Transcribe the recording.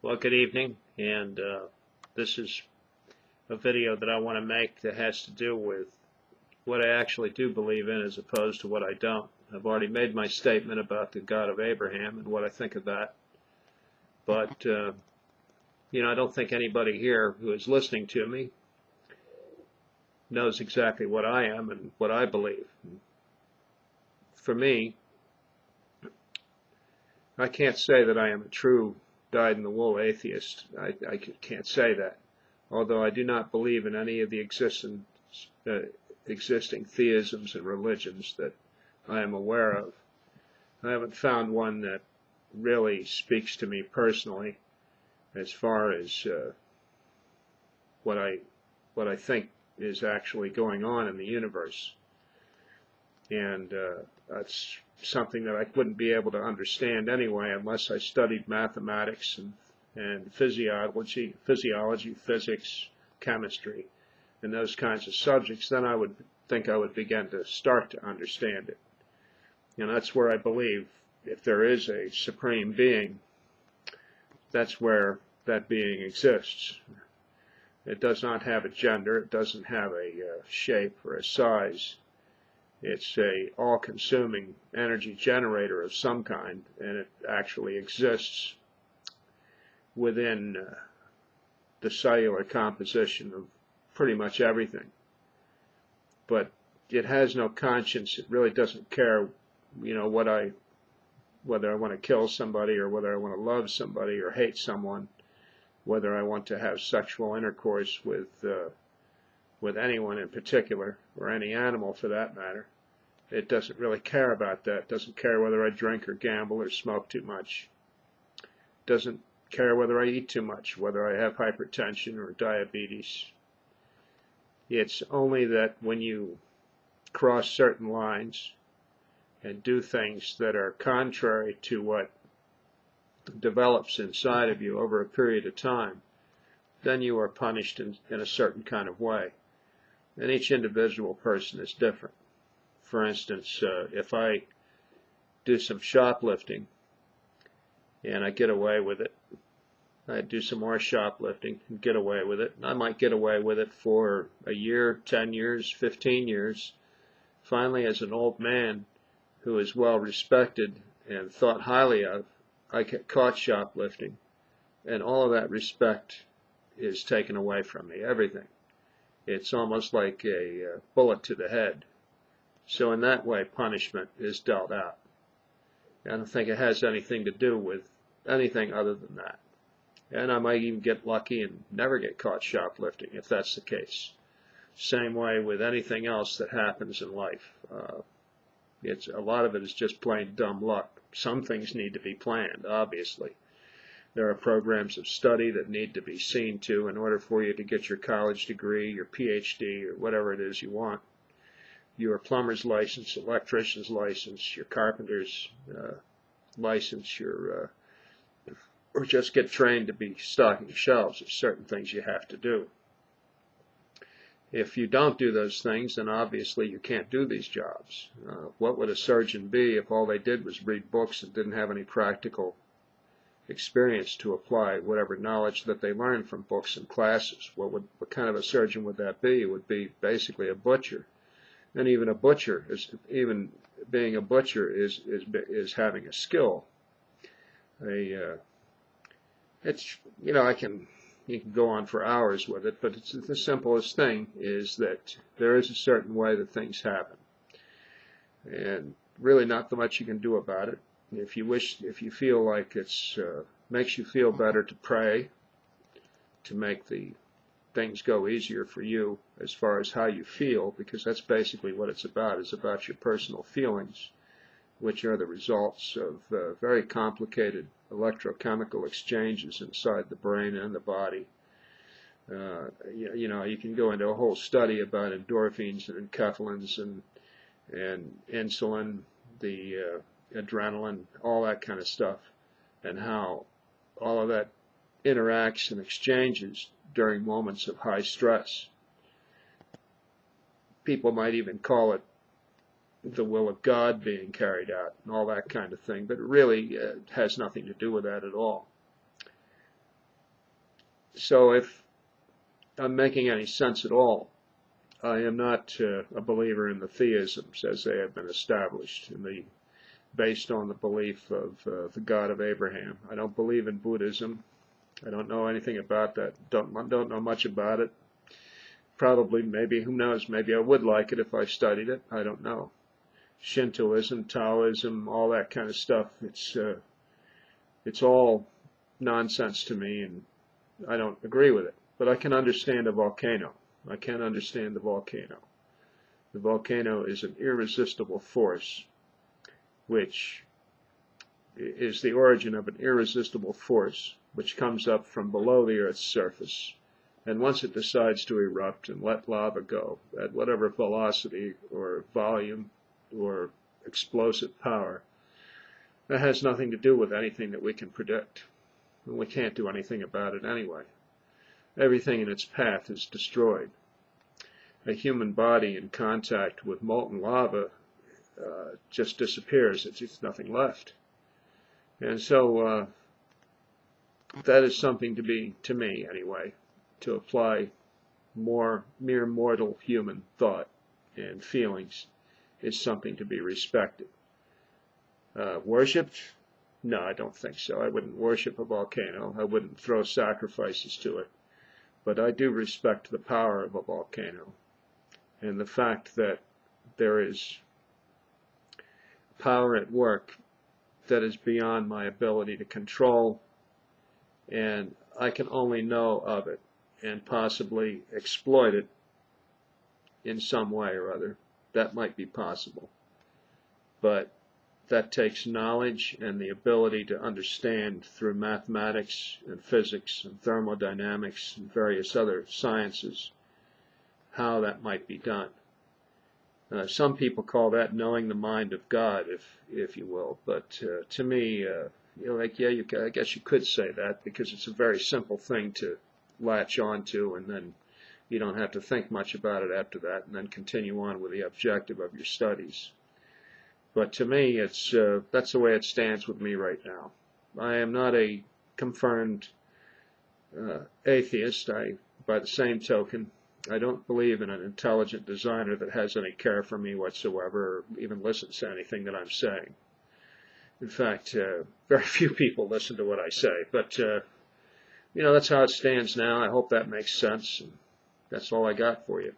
Well, good evening, and this is a video that I want to make that has to do with what I actually do believe in as opposed to what I don't. I've already made my statement about the God of Abraham and what I think of that, but I don't think anybody here who is listening to me knows exactly what I am and what I believe. For me, I can't say that I am a true dyed-in-the-wool atheist. I can't say that, although I do not believe in any of the existing theisms and religions that I am aware of. I haven't found one that really speaks to me personally as far as what I think is actually going on in the universe. And that's something that I wouldn't be able to understand anyway unless I studied mathematics and physiology, physics, chemistry, and those kinds of subjects. Then I would think I would begin to start to understand it. And that's where I believe if there is a supreme being, that's where that being exists. It does not have a gender. It doesn't have a shape or a size. It's a all-consuming energy generator of some kind, and it actually exists within the cellular composition of pretty much everything. But it has no conscience. It really doesn't care, whether I want to kill somebody or whether I want to love somebody or hate someone, whether I want to have sexual intercourse with anyone in particular, or any animal for that matter. It doesn't really care about that. It doesn't care whether I drink or gamble or smoke too much. It doesn't care whether I eat too much, whether I have hypertension or diabetes. It's only that when you cross certain lines and do things that are contrary to what develops inside of you over a period of time, then you are punished in a certain kind of way. And each individual person is different. For instance, if I do some shoplifting and I get away with it, I do some more shoplifting and get away with it. I might get away with it for a year, 10 years, 15 years. Finally, as an old man who is well respected and thought highly of, I get caught shoplifting, and all of that respect is taken away from me, everything. It's almost like a bullet to the head. So in that way, punishment is dealt out. I don't think it has anything to do with anything other than that. And I might even get lucky and never get caught shoplifting, if that's the case. Same way with anything else that happens in life. A lot of it is just plain dumb luck. Some things need to be planned, obviously. There are programs of study that need to be seen to in order for you to get your college degree, your PhD, or whatever it is you want. Your plumber's license, electrician's license, your carpenter's license, or just get trained to be stocking shelves. There's certain things you have to do. If you don't do those things, then obviously you can't do these jobs. What would a surgeon be if all they did was read books and didn't have any practical experience to apply whatever knowledge that they learned from books and classes? What kind of a surgeon would that be? It would be basically a butcher. And even a butcher even being a butcher is having a skill. You can go on for hours with it, but it's the simplest thing is that there is a certain way that things happen, and really not much you can do about it. If you feel like it's makes you feel better to pray, to make the things go easier for you as far as how you feel, because that's basically what it's about. It's about your personal feelings, which are the results of very complicated electrochemical exchanges inside the brain and the body. You can go into a whole study about endorphins and enkephalins and insulin, the adrenaline, all that kind of stuff, and how all of that interacts and exchanges during moments of high stress. People might even call it the will of God being carried out and all that kind of thing, but it really has nothing to do with that at all. So if I'm making any sense at all, I am not a believer in the theisms as they have been established, based on the belief of the God of Abraham. I don't believe in Buddhism. I don't know anything about that. Don't know much about it. Probably, maybe, who knows, maybe I would like it if I studied it. I don't know. Shintoism, Taoism, all that kind of stuff, it's all nonsense to me, and I don't agree with it. But I can understand a volcano. I can understand the volcano. The volcano is an irresistible force, which is the origin of an irresistible force, which comes up from below the Earth's surface. And once it decides to erupt and let lava go at whatever velocity or volume or explosive power, that has nothing to do with anything that we can predict. And we can't do anything about it anyway. Everything in its path is destroyed. A human body in contact with molten lava just disappears. It's just nothing left. And so that is something to me anyway, to apply more mere mortal human thought and feelings is something to be respected. Worshipped? No, I don't think so. I wouldn't worship a volcano. I wouldn't throw sacrifices to it. But I do respect the power of a volcano and the fact that there is power at work that is beyond my ability to control, and I can only know of it and possibly exploit it in some way or other. That might be possible. But that takes knowledge and the ability to understand through mathematics and physics and thermodynamics and various other sciences how that might be done. Some people call that knowing the mind of God, if you will. But to me, I guess you could say that, because it's a very simple thing to latch onto, and then you don't have to think much about it after that, and then continue on with the objective of your studies. But to me, that's the way it stands with me right now. I am not a confirmed atheist. By the same token, I don't believe in an intelligent designer that has any care for me whatsoever, or even listens to anything that I'm saying. In fact, very few people listen to what I say. But, that's how it stands now. I hope that makes sense. And that's all I got for you.